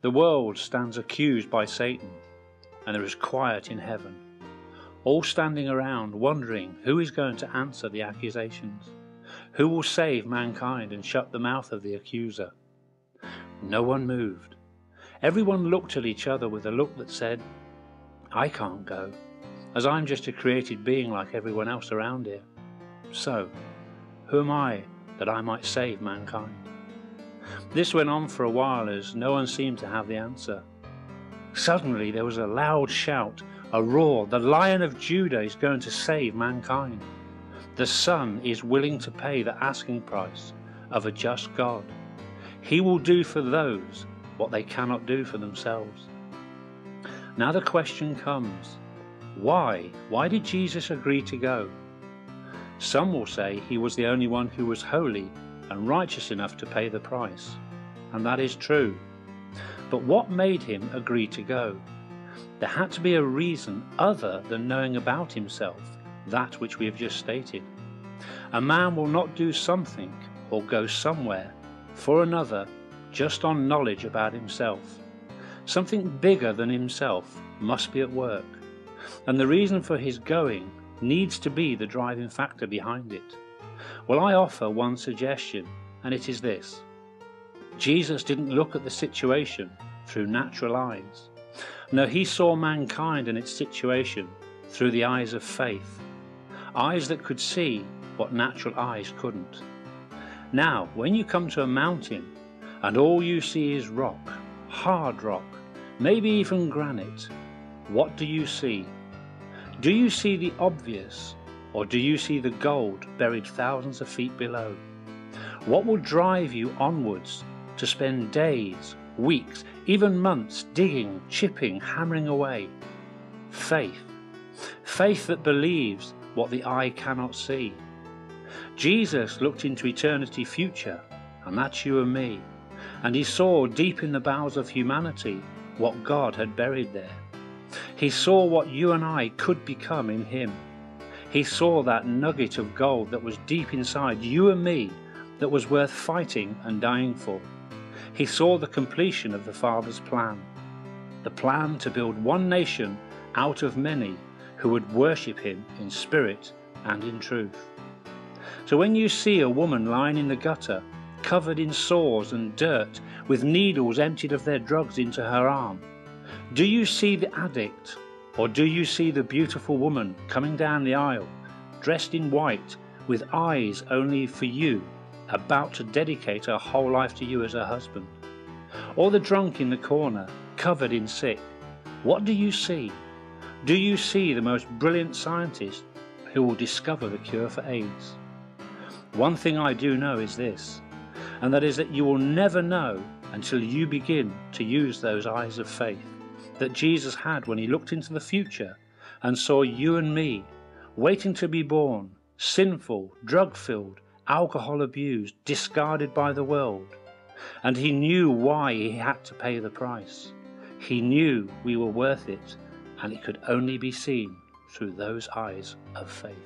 The world stands accused by Satan, and there is quiet in heaven, all standing around wondering who is going to answer the accusations, who will save mankind and shut the mouth of the accuser. No one moved. Everyone looked at each other with a look that said, I can't go, as I'm just a created being like everyone else around here. So, who am I that I might save mankind? This went on for a while as no one seemed to have the answer. Suddenly there was a loud shout, a roar. The Lion of Judah is going to save mankind. The Son is willing to pay the asking price of a just God. He will do for those what they cannot do for themselves. Now the question comes, why? Why did Jesus agree to go? Some will say he was the only one who was holy and righteous enough to pay the price, and that is true. But what made him agree to go? There had to be a reason other than knowing about himself, that which we have just stated. A man will not do something or go somewhere for another just on knowledge about himself. Something bigger than himself must be at work, and the reason for his going needs to be the driving factor behind it. Well, I offer one suggestion, and it is this. Jesus didn't look at the situation through natural eyes. No, he saw mankind and its situation through the eyes of faith, eyes that could see what natural eyes couldn't. Now, when you come to a mountain and all you see is rock, hard rock, maybe even granite, what do you see? Do you see the obvious, or do you see the gold buried thousands of feet below? What will drive you onwards to spend days, weeks, even months digging, chipping, hammering away? Faith. Faith that believes what the eye cannot see. Jesus looked into eternity future, and that's you and me, and he saw deep in the bowels of humanity what God had buried there. He saw what you and I could become in him. He saw that nugget of gold that was deep inside you and me, that was worth fighting and dying for. He saw the completion of the Father's plan, the plan to build one nation out of many who would worship him in spirit and in truth. So when you see a woman lying in the gutter, covered in sores and dirt, with needles emptied of their drugs into her arm, do you see the addict, or do you see the beautiful woman coming down the aisle, dressed in white, with eyes only for you, about to dedicate her whole life to you as her husband? Or the drunk in the corner, covered in sick? What do you see? Do you see the most brilliant scientist who will discover the cure for AIDS? One thing I do know is this, and that is that you will never know until you begin to use those eyes of faith that Jesus had when he looked into the future and saw you and me waiting to be born, sinful, drug-filled, alcohol abused, discarded by the world. And he knew why he had to pay the price. He knew we were worth it, and it could only be seen through those eyes of faith.